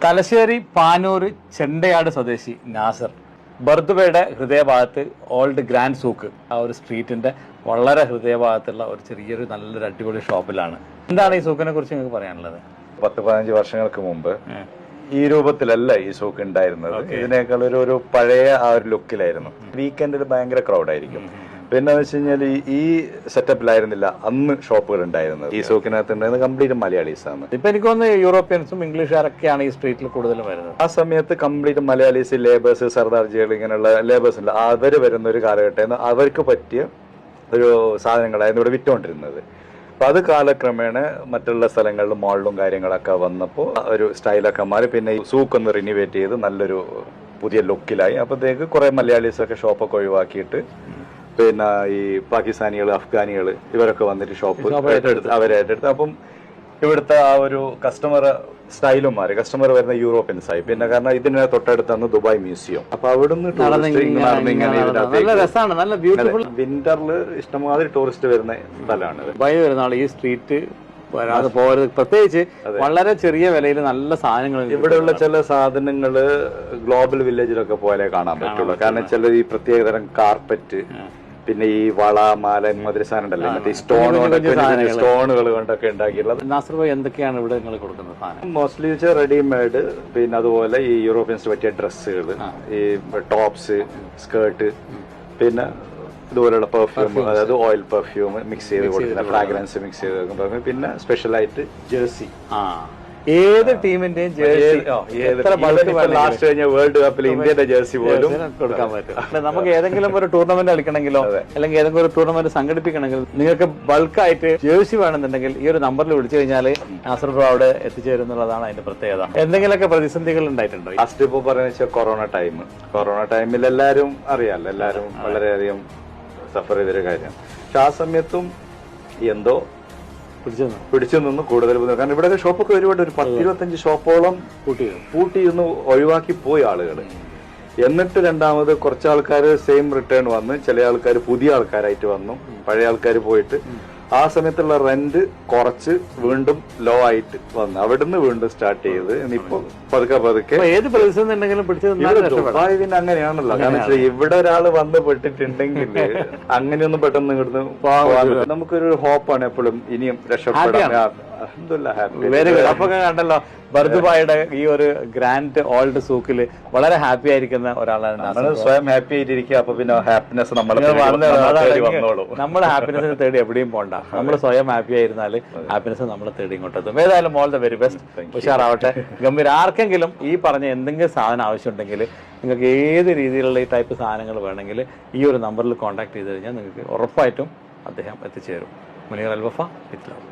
തലശ്ശേരി പാനൂർ ചെണ്ടയാട് സ്വദേശി നാസർ ബർദുബയുടെ ഹൃദയഭാഗത്ത് old grand souk ആ ഒരു സ്ട്രീറ്റിന്റെ വളരെ ഹൃദയഭാഗത്തുള്ള ഒരു ചെറിയൊരു നല്ലൊരു അടിപൊളി ഷോപ്പിലാണ്. എന്താണ് ഈ സൂക്കിനെ കുറിച്ച് നിങ്ങൾക്ക് പറയാനുള്ളത്? 10-15 വർഷങ്ങൾക്ക് മുമ്പ് ഈ രൂപത്തിലല്ല ഈ സൂക്ക് ഉണ്ടായിരുന്നത്. ഇതിനേക്കാൾ ഒരു പഴയ ആ ഒരു ലുക്കിലായിരുന്നു. വീക്കെൻഡിൽ ഭയങ്കര ക്രൗഡായിരിക്കും. പിന്നെ വെച്ച് കഴിഞ്ഞാൽ ഈ സെറ്റപ്പിലായിരുന്നില്ല അന്ന് ഷോപ്പുകൾ ഉണ്ടായിരുന്നത്. ഈ സൂക്കിനകത്ത് ഉണ്ടായിരുന്നത് കംപ്ലീറ്റ് മലയാളീസ് ആണ്. ഇപ്പൊ എനിക്ക് തോന്നുന്നു യൂറോപ്യൻസും ഇംഗ്ലീഷുകാരൊക്കെയാണ് ഈ സ്ട്രീറ്റിൽ കൂടുതലും വരുന്നത്. ആ സമയത്ത് കംപ്ലീറ്റ് മലയാളീസ്, ലേബേഴ്സ്, സർദാർജികൾ, ഇങ്ങനെയുള്ള ലേബേഴ്സ് ഉണ്ട്. അവർ വരുന്ന ഒരു കാലഘട്ടമായിരുന്നു. അവർക്ക് പറ്റിയ ഒരു സാധനങ്ങളായിരുന്നു ഇവിടെ വിറ്റുകൊണ്ടിരുന്നത്. അപ്പൊ അത് കാലക്രമേണ മറ്റുള്ള സ്ഥലങ്ങളിലും മോളിലും കാര്യങ്ങളൊക്കെ വന്നപ്പോൾ ഒരു സ്റ്റൈലൊക്കെ മാറി. പിന്നെ ഈ സൂക്ക് ഒന്ന് റിനിവേറ്റ് ചെയ്ത് നല്ലൊരു പുതിയ ലുക്കിലായി. അപ്പോഴത്തേക്ക് കുറെ മലയാളീസൊക്കെ ഷോപ്പൊക്കെ ഒഴിവാക്കിയിട്ട് പിന്നെ ഈ പാകിസ്ഥാനികൾ, അഫ്ഗാനികൾ ഇവരൊക്കെ വന്നിട്ട് ഷോപ്പ് അവരേറ്റെടുത്ത്. അപ്പം ഇവിടുത്തെ ആ ഒരു കസ്റ്റമർ സ്റ്റൈലും മാറി. കസ്റ്റമർ വരുന്ന യൂറോപ്യൻസ് ആയി. പിന്നെ കാരണം ഇതിന് തൊട്ടടുത്താണ് ദുബായ് മ്യൂസിയം. അപ്പൊ അവിടുന്ന് വിന്ററിൽ ഇഷ്ടമാതിരി ടൂറിസ്റ്റ് വരുന്ന സ്ഥലമാണ്. ദുബായ് വരുന്ന ആൾ ഈ സ്ട്രീറ്റ് വരാതെ പോകരുത്. പ്രത്യേകിച്ച് വളരെ ചെറിയ വിലയിൽ നല്ല സാധനങ്ങൾ. ഇവിടെയുള്ള ചില സാധനങ്ങള് ഗ്ലോബൽ വില്ലേജിലൊക്കെ പോലെ കാണാൻ പറ്റുള്ളൂ. കാരണം ചില ഈ പ്രത്യേകതരം കാർപ്പറ്റ്, പിന്നെ ഈ വള, മാല, മധുര സാധനം ഉണ്ടല്ലോ, മറ്റേ സ്റ്റോണുകൾ കൊണ്ടൊക്കെ ഉണ്ടാക്കിയിട്ടുള്ളത്. നാസർ ഭായി, എന്തൊക്കെയാണ് ഇവിടെ നിങ്ങൾ കൊടുക്കുന്നത് സാധനം? മോസ്റ്റ്ലി റെഡിമെയ്ഡ്, പിന്നെ അതുപോലെ ഈ യൂറോപ്യൻസ് പറ്റിയ ഡ്രസ്സുകൾ, ഈ ടോപ്സ്, സ്കേർട്ട്, പിന്നെ ഇതുപോലെയുള്ള പെർഫ്യൂം, അതായത് ഓയിൽ പെർഫ്യൂം മിക്സ് ചെയ്ത് കൊടുക്കുന്ന, ഫ്രാഗ്രൻസ് മിക്സ് ചെയ്ത് കൊടുക്കുന്നത്. പിന്നെ സ്പെഷ്യലായിട്ട് ജേഴ്സി, ഏത് ടീമിന്റെയും ജേഴ്സി, ലാസ്റ്റ് കഴിഞ്ഞ വേൾഡ് കപ്പിൽ ഇന്ത്യയുടെ ജേഴ്സി പോലും കൊടുക്കാൻ പറ്റും. നമുക്ക് ഏതെങ്കിലും ഒരു ടൂർണമെന്റ് കളിക്കണമെങ്കിലോ അല്ലെങ്കിൽ ഏതെങ്കിലും ഒരു ടൂർണമെന്റ് സംഘടിപ്പിക്കണമെങ്കിൽ നിങ്ങൾക്ക് ബൾക്കായിട്ട് ജേഴ്സി വേണമെന്നുണ്ടെങ്കിൽ ഈ ഒരു നമ്പറിൽ വിളിച്ചു കഴിഞ്ഞാൽ നാസർ ബ്രോ അവിടെ എത്തിച്ചേരുന്നുള്ളതാണ് അതിന്റെ പ്രത്യേകത. എന്തെങ്കിലുമൊക്കെ പ്രതിസന്ധികൾ ഉണ്ടായിട്ടുണ്ടോ? ലാസ്റ്റ് ഇപ്പൊ പറയുന്ന കൊറോണ ടൈമിൽ എല്ലാരും അറിയാമല്ലോ, എല്ലാരും വളരെയധികം സഫർ ചെയ്തൊരു കാര്യം. പക്ഷെ ആ സമയത്തും എന്തോ പിടിച്ചു നിന്ന് കൂടുതൽ. കാരണം ഇവിടെ ഷോപ്പൊക്കെ ഒരുപാട്, ഒരു 10-25 ഷോപ്പോളം പൂട്ടിയിരുന്ന് ഒഴിവാക്കി പോയി ആളുകൾ. എന്നിട്ട് രണ്ടാമത് കുറച്ച് ആൾക്കാർ സെയിം റിട്ടേൺ വന്ന്, ചില ആൾക്കാർ പുതിയ ആൾക്കാരായിട്ട് വന്നു, പഴയ ആൾക്കാർ പോയിട്ട് ആ സമയത്തുള്ള റെന്റ് കുറച്ച് വീണ്ടും ലോ ആയിട്ട് വന്നു. അവിടുന്ന് വീണ്ടും സ്റ്റാർട്ട് ചെയ്ത് ഇപ്പൊ പതുക്കെ ഏത് പ്രതിസന്ധി ഉണ്ടെങ്കിലും ദുബായ് പിന്നെ അങ്ങനെയാണല്ലോ. കാരണം ഇവിടെ ഒരാൾ വന്ന് പെട്ടിട്ടുണ്ടെങ്കിൽ അങ്ങനെയൊന്നും പെട്ടെന്ന് ഇവിടുന്ന് നമുക്കൊരു ഹോപ്പാണ് എപ്പോഴും ഇനിയും രക്ഷപ്പെടാൻ. അപ്പൊ കണ്ടല്ലോ, ബർദുബായുടെ ഈ ഒരു ഗ്രാൻഡ് ഓൾഡ് സൂക്കില് വളരെ ഹാപ്പി ആയിരിക്കുന്ന ഒരാളാണ്. സ്വയം ഹാപ്പി ആയിട്ടിരിക്കുക. അപ്പൊ പിന്നെ ഹാപ്പിനെസ് നമ്മുടെ ഹാപ്പിനെസിനെ തേടി എവിടെയും പോണ്ട. നമ്മൾ സ്വയം ഹാപ്പി ആയിരുന്നാൽ ഹാപ്പിനെസ് നമ്മളെ തേടി ഇങ്ങോട്ടെത്തും. ഏതായാലും ഓൾ ദ വെരി ബെസ്റ്റ്, ഉഷാറാവട്ടെ, ഗംഭീര. ആർക്കെങ്കിലും ഈ പറഞ്ഞ എന്തെങ്കിലും സാധനം ആവശ്യമുണ്ടെങ്കിൽ, നിങ്ങൾക്ക് ഏത് രീതിയിലുള്ള ഈ ടൈപ്പ് സാധനങ്ങൾ വേണമെങ്കിൽ ഈ ഒരു നമ്പറിൽ കോൺടാക്ട് ചെയ്ത് കഴിഞ്ഞാൽ നിങ്ങൾക്ക് ഉറപ്പായിട്ടും അദ്ദേഹം എത്തിച്ചേരും. മുനീർ അൽ വഫ, വിത്ത് ലവ്.